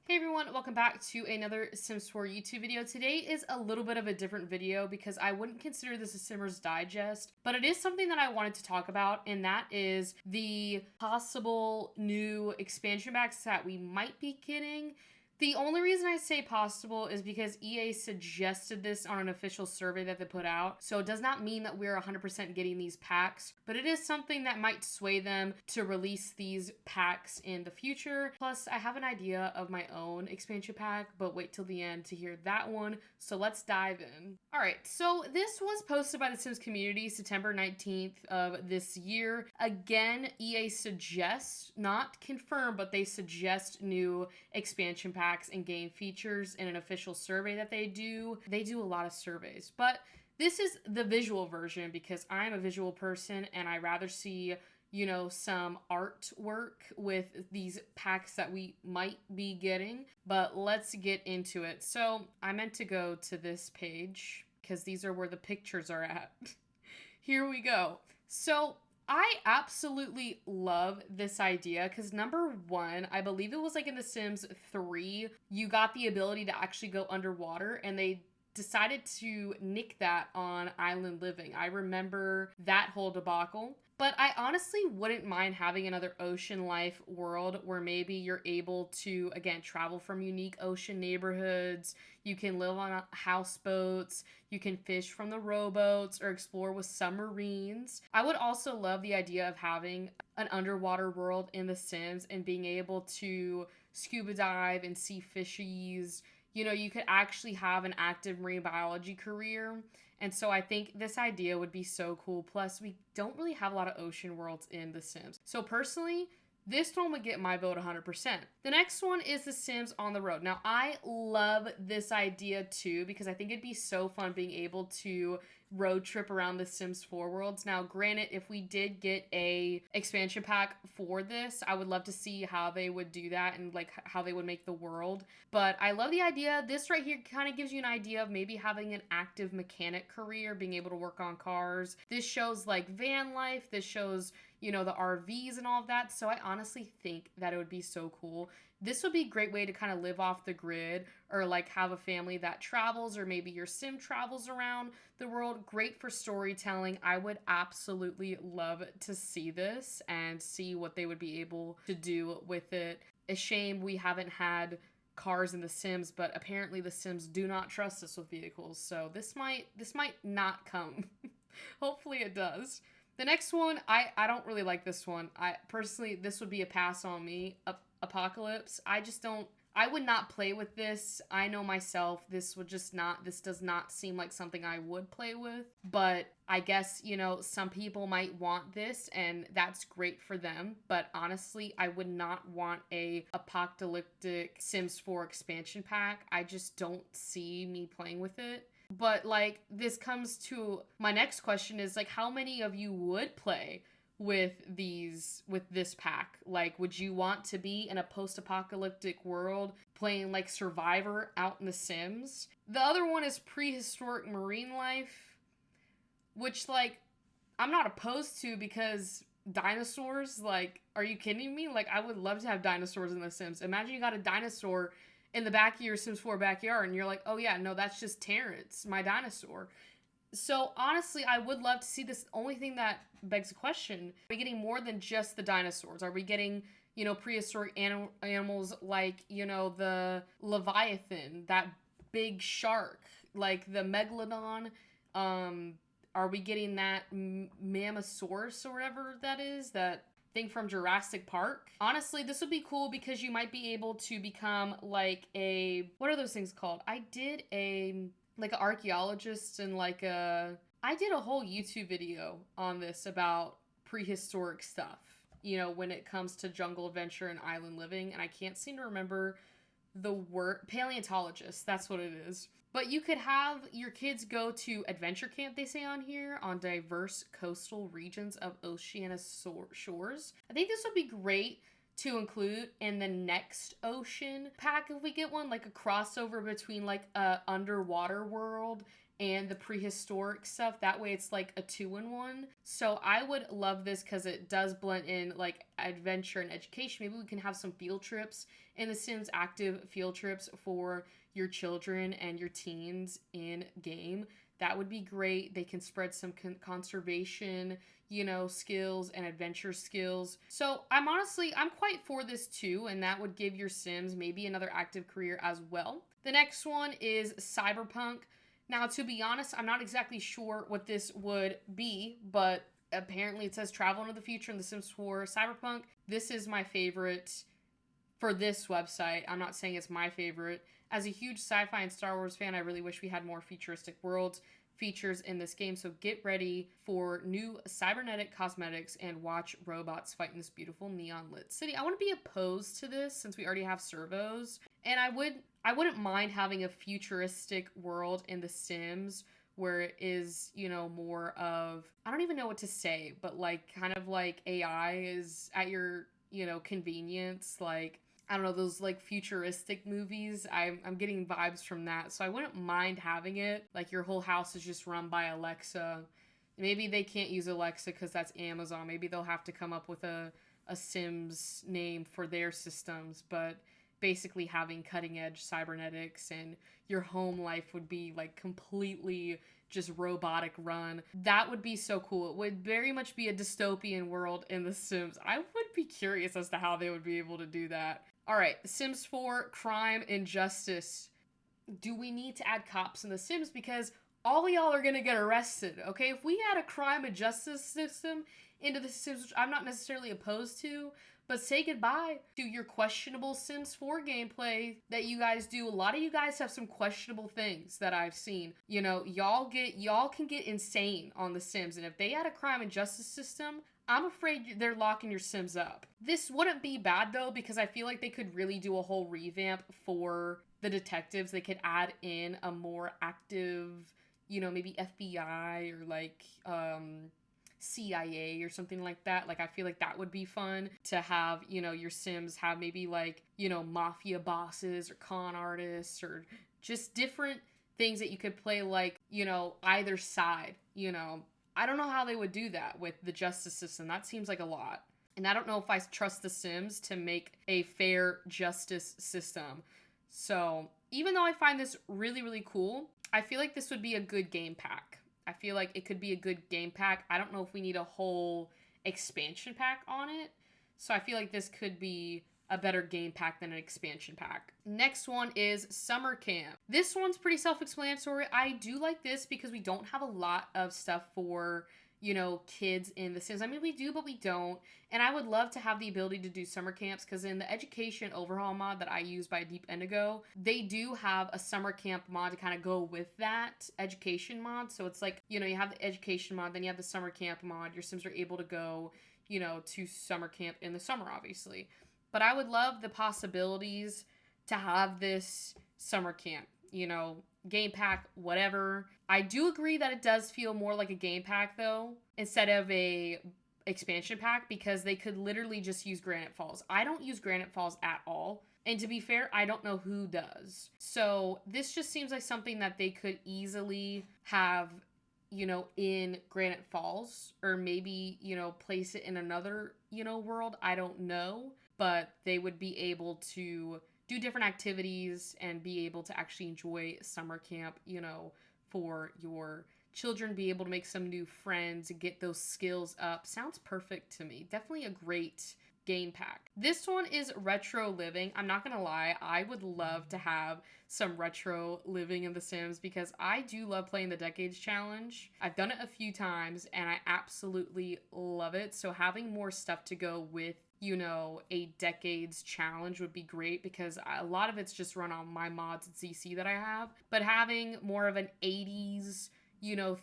Hey everyone, welcome back to another Sims 4 YouTube video. Today is a little bit of a different video because I wouldn't consider this a Simmers Digest, but it is something that I wanted to talk about, and that is the possible new expansion packs that we might be getting. The only reason I say possible is because EA suggested this on an official survey that they put out, so it does not mean that we're 100% getting these packs, but it is something that might sway them to release these packs in the future. Plus, I have an idea of my own expansion pack, but wait till the end to hear that one, so let's dive in. Alright, so this was posted by the Sims community September 19th of this year. Again, EA suggests, not confirmed, but they suggest new expansion packs and game features in an official survey that they do. They do a lot of surveys, but this is the visual version because I'm a visual person and I rather see, you know, some artwork with these packs that we might be getting. But let's get into it. So I meant to go to this page because these are where the pictures are at. Here we go. So I absolutely love this idea because number one, I believe it was like in The Sims 3, you got the ability to actually go underwater, and they decided to nick that on Island Living. I remember that whole debacle. But I honestly wouldn't mind having another ocean life world where maybe you're able to, again, travel from unique ocean neighborhoods. You can live on houseboats. You can fish from the rowboats or explore with submarines. I would also love the idea of having an underwater world in The Sims and being able to scuba dive and see fishies. You know, you could actually have an active marine biology career. And so I think this idea would be so cool. Plus, we don't really have a lot of ocean worlds in The Sims. So personally, this one would get my vote 100%. The next one is The Sims on the Road. Now, I love this idea too because I think it'd be so fun being able to road trip around the Sims 4 worlds. Now, granted, if we did get a expansion pack for this, I would love to see how they would do that and like how they would make the world. But I love the idea. This right here kind of gives you an idea of maybe having an active mechanic career, being able to work on cars. This shows like van life. This shows, you know, the RVs and all of that. So I honestly think that it would be so cool. This would be a great way to kind of live off the grid or like have a family that travels, or maybe your sim travels around the world. Great for storytelling. I would absolutely love to see this and see what they would be able to do with it. A shame we haven't had cars in The Sims, but apparently The Sims do not trust us with vehicles. So this might not come. Hopefully it does. The next one, I don't really like this one. I personally, this would be a pass on me. Apocalypse. I would not play with this. I know myself, this does not seem like something I would play with. But I guess, you know, some people might want this and that's great for them. But honestly, I would not want a apocalyptic Sims 4 expansion pack. I just don't see me playing with it. But like, this comes to my next question is like, how many of you would play with this pack? Like, would you want to be in a post-apocalyptic world playing like Survivor out in The Sims? The other one is prehistoric marine life, which like I'm not opposed to because dinosaurs, like, are you kidding me? Like, I would love to have dinosaurs in The Sims. Imagine you got a dinosaur in the back of your Sims 4 backyard and you're like, oh yeah, no, that's just Terrence, my dinosaur. So honestly, I would love to see this. Only thing that begs the question, are we getting more than just the dinosaurs? Are we getting, you know, prehistoric animals like, you know, the Leviathan, that big shark, like the Megalodon? Are we getting that Mammosaurus or whatever that is, that thing from Jurassic Park? Honestly, this would be cool because you might be able to become like a, what are those things called? I did an archaeologist and I did a whole YouTube video on this about prehistoric stuff, you know, when it comes to jungle adventure and island living, and I can't seem to remember the word. Paleontologist, that's what it is. But you could have your kids go to adventure camp, they say on here, on diverse coastal regions of Oceania's shores. I think this would be great to include in the next ocean pack if we get one, like a crossover between like a underwater world and the prehistoric stuff. That way it's like a 2-in-1. So I would love this because it does blend in like adventure and education. Maybe we can have some field trips in The Sims active field trips for your children and your teens in game. That would be great. They can spread some conservation, skills and adventure skills. So I'm quite for this too, and that would give your Sims maybe another active career as well. The next one is Cyberpunk. Now, to be honest, I'm not exactly sure what this would be, but apparently it says travel into the future in The Sims 4 Cyberpunk. This is my favorite for this website. I'm not saying it's my favorite. As a huge sci-fi and Star Wars fan, I really wish we had more futuristic worlds features in this game. So get ready for new cybernetic cosmetics and watch robots fight in this beautiful neon lit city. I wouldn't be opposed to this since we already have servos, and I wouldn't mind having a futuristic world in The Sims where it is, more of, I don't even know what to say, but like kind of like AI is at your, convenience. Like, I don't know, those like futuristic movies. I'm getting vibes from that. So I wouldn't mind having it. Like your whole house is just run by Alexa. Maybe they can't use Alexa because that's Amazon. Maybe they'll have to come up with a Sims name for their systems. But basically having cutting edge cybernetics and your home life would be like completely just robotic run. That would be so cool. It would very much be a dystopian world in The Sims. I would be curious as to how they would be able to do that. All right, Sims 4 Crime and Justice. Do we need to add cops in The Sims? Because all of y'all are gonna get arrested, okay? If we add a crime and justice system into The Sims, which I'm not necessarily opposed to, but say goodbye to your questionable Sims 4 gameplay that you guys do. A lot of you guys have some questionable things that I've seen. Y'all can get insane on The Sims, and if they add a crime and justice system, I'm afraid they're locking your Sims up. This wouldn't be bad though, because I feel like they could really do a whole revamp for the detectives. They could add in a more active, maybe FBI or like CIA or something like that. Like, I feel like that would be fun to have, your Sims have maybe like, mafia bosses or con artists or just different things that you could play like, either side, I don't know how they would do that with the justice system. That seems like a lot. And I don't know if I trust The Sims to make a fair justice system. So even though I find this really, really cool, I feel like this would be a good game pack. I feel like it could be a good game pack. I don't know if we need a whole expansion pack on it. So I feel like this could be a better game pack than an expansion pack. Next one is Summer Camp. This one's pretty self-explanatory. I do like this because we don't have a lot of stuff for, kids in The Sims. I mean, we do, but we don't. And I would love to have the ability to do summer camps, because in the education overhaul mod that I use by Deep Indigo, they do have a summer camp mod to kind of go with that education mod. So it's like, you have the education mod, then you have the summer camp mod. Your Sims are able to go, to summer camp in the summer, obviously. But I would love the possibilities to have this summer camp, game pack, whatever. I do agree that it does feel more like a game pack though, instead of a expansion pack, because they could literally just use Granite Falls. I don't use Granite Falls at all. And to be fair, I don't know who does. So this just seems like something that they could easily have, in Granite Falls, or maybe, place it in another, world. I don't know. But they would be able to do different activities and be able to actually enjoy summer camp, for your children, be able to make some new friends and get those skills up. Sounds perfect to me. Definitely a great game pack. This one is retro living. I'm not gonna lie, I would love to have some retro living in The Sims, because I do love playing the Decades Challenge. I've done it a few times and I absolutely love it. So having more stuff to go with, a Decades Challenge would be great, because a lot of it's just run on my mods at ZC that I have. But having more of an 80s,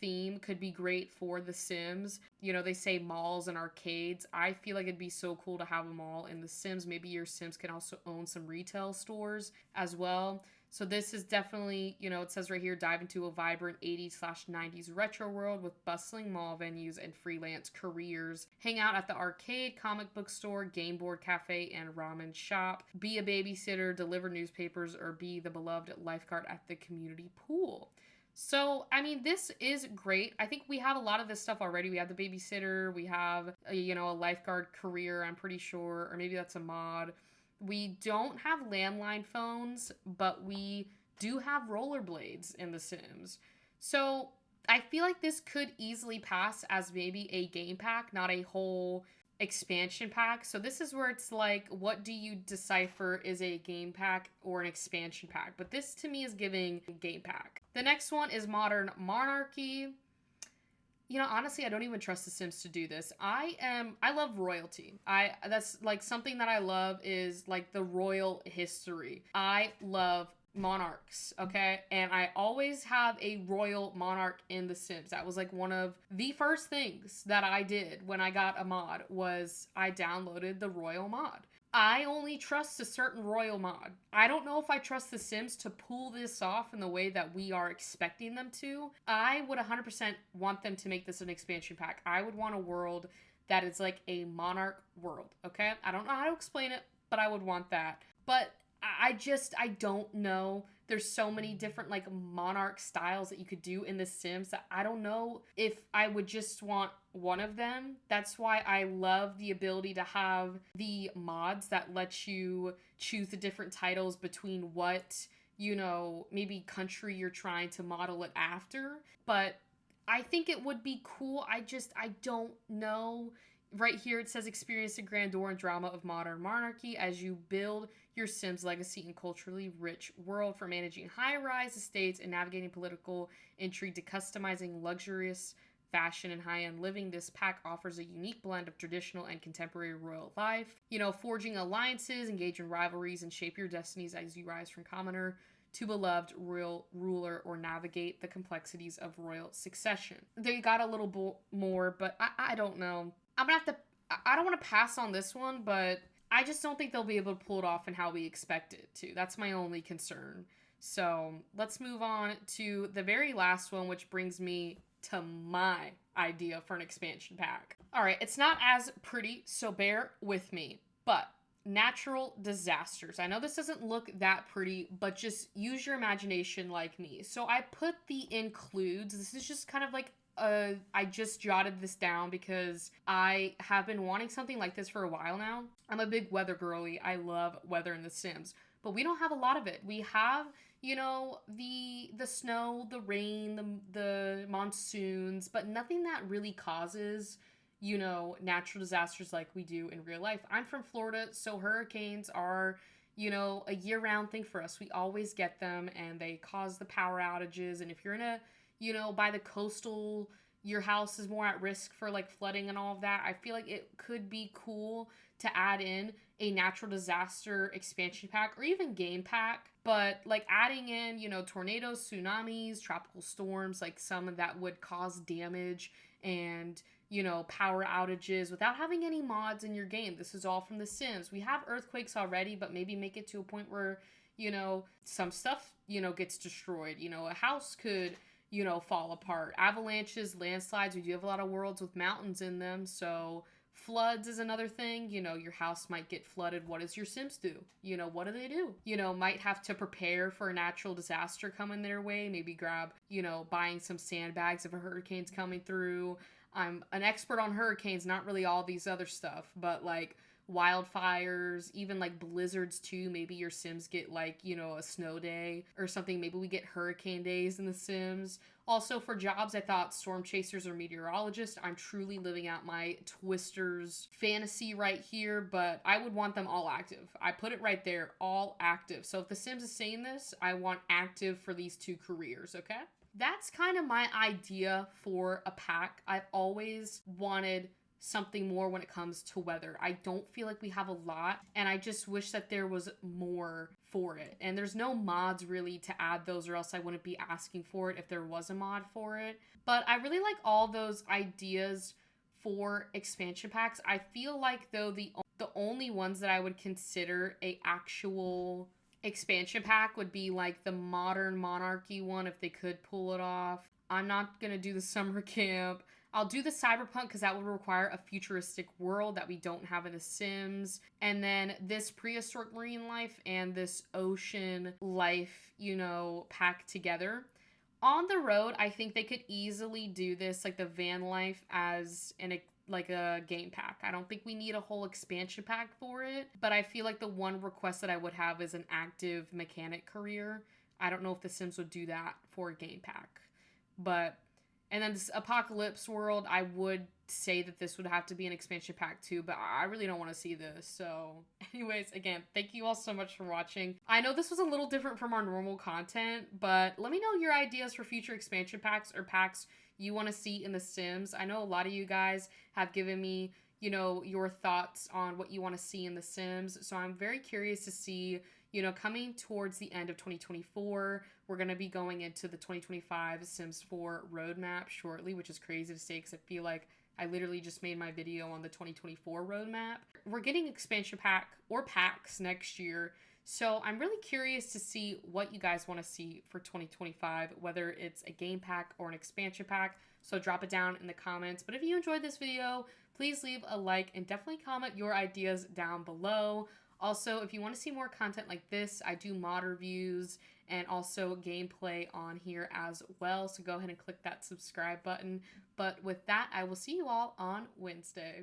theme could be great for The Sims. They say malls and arcades. I feel like it'd be so cool to have them all in The Sims. Maybe your Sims can also own some retail stores as well. So this is definitely, it says right here, dive into a vibrant 80s/90s retro world with bustling mall venues and freelance careers. Hang out at the arcade, comic book store, game board cafe, and ramen shop. Be a babysitter, deliver newspapers, or be the beloved lifeguard at the community pool. So, I mean, this is great. I think we have a lot of this stuff already. We have the babysitter, we have, a lifeguard career, I'm pretty sure, or maybe that's a mod. We don't have landline phones, but we do have rollerblades in The Sims. So I feel like this could easily pass as maybe a game pack, not a whole expansion pack. So this is where it's like, what do you decipher is a game pack or an expansion pack? But this to me is giving game pack. The next one is Modern Monarchy. You know, honestly, I don't even trust The Sims to do this. I love royalty. That's like something that I love is like the royal history. I love monarchs, okay? And I always have a royal monarch in The Sims. That was like one of the first things that I did when I got a mod was I downloaded the royal mod. I only trust a certain royal mod. I don't know if I trust The Sims to pull this off in the way that we are expecting them to. I would 100% want them to make this an expansion pack. I would want a world that is like a monarch world, okay? I don't know how to explain it, but I would want that. But I don't know. There's so many different like monarch styles that you could do in The Sims that I don't know if I would just want one of them. That's why I love the ability to have the mods that let you choose the different titles between what, you know, maybe country you're trying to model it after. But I think it would be cool. I don't know. Right here it says experience the grandeur and drama of modern monarchy as you build your Sims legacy in culturally rich world, from managing high-rise estates and navigating political intrigue to customizing luxurious fashion and high-end living. This pack offers a unique blend of traditional and contemporary royal life. You know, forging alliances, engage in rivalries, and shape your destinies as you rise from commoner to beloved royal ruler or navigate the complexities of royal succession. They got a little more, but I don't know. I'm gonna have to. I don't want to pass on this one, but I just don't think they'll be able to pull it off in how we expect it to. That's my only concern. So let's move on to the very last one, which brings me to my idea for an expansion pack. All right, it's not as pretty, so bear with me, but natural disasters. I know this doesn't look that pretty, but just use your imagination like me. So I put the includes. This is just kind of like I just jotted this down because I have been wanting something like this for a while now. I'm a big weather girly. I love weather in The Sims, but we don't have a lot of it. We have, you know, the snow, the rain, the monsoons, but nothing that really causes, you know, natural disasters like we do in real life. I'm from Florida, so hurricanes are, you know, a year-round thing for us. We always get them and they cause the power outages. And if you're in a, you know, by the coastal, your house is more at risk for like flooding and all of that. I feel like it could be cool to add in a natural disaster expansion pack or even game pack, but like adding in, you know, tornadoes, tsunamis, tropical storms, like some of that would cause damage and, you know, power outages without having any mods in your game. This is all from The Sims. We have earthquakes already, but maybe make it to a point where, you know, some stuff, you know, gets destroyed. You know, a house could, you know, fall apart. Avalanches, landslides, we do have a lot of worlds with mountains in them, so floods is another thing. You know, your house might get flooded. What does your Sims do? You know, what do? You know, might have to prepare for a natural disaster coming their way. Maybe grab, you know, buying some sandbags if a hurricane's coming through. I'm an expert on hurricanes, not really all these other stuff, but like wildfires, even like blizzards too. Maybe your Sims get like, you know, a snow day or something. Maybe we get hurricane days in The Sims. Also for jobs, I thought storm chasers or meteorologists. I'm truly living out my Twisters fantasy right here, but I would want them all active. I put it right there, all active. So if The Sims is saying this, I want active for these two careers, okay? That's kind of my idea for a pack. I've always wanted something more when it comes to weather. I don't feel like we have a lot, and I just wish that there was more for it. And there's no mods really to add those, or else I wouldn't be asking for it if there was a mod for it. But I really like all those ideas for expansion packs. I feel like though the only ones that I would consider a actual expansion pack would be like the Modern Monarchy one if they could pull it off. I'm not gonna do the summer camp. I'll do the cyberpunk because that would require a futuristic world that we don't have in The Sims. And then this prehistoric marine life and this ocean life, you know, packed together. On the road, I think they could easily do this, like the van life as an like a game pack. I don't think we need a whole expansion pack for it, but I feel like the one request that I would have is an active mechanic career. I don't know if The Sims would do that for a game pack. But, and then this Apocalypse World, I would say that this would have to be an expansion pack too, but I really don't want to see this. So anyways, again, thank you all so much for watching. I know this was a little different from our normal content, but let me know your ideas for future expansion packs or packs you want to see in The Sims. I know a lot of you guys have given me, you know, your thoughts on what you want to see in The Sims. So I'm very curious to see, you know, coming towards the end of 2024, we're going to be going into the 2025 Sims 4 roadmap shortly, which is crazy to say because I feel like I literally just made my video on the 2024 roadmap. We're getting expansion pack or packs next year. So I'm really curious to see what you guys want to see for 2025, whether it's a game pack or an expansion pack. So drop it down in the comments. But if you enjoyed this video, please leave a like and definitely comment your ideas down below. Also, if you want to see more content like this, I do mod reviews and also gameplay on here as well. So go ahead and click that subscribe button. But with that, I will see you all on Wednesday.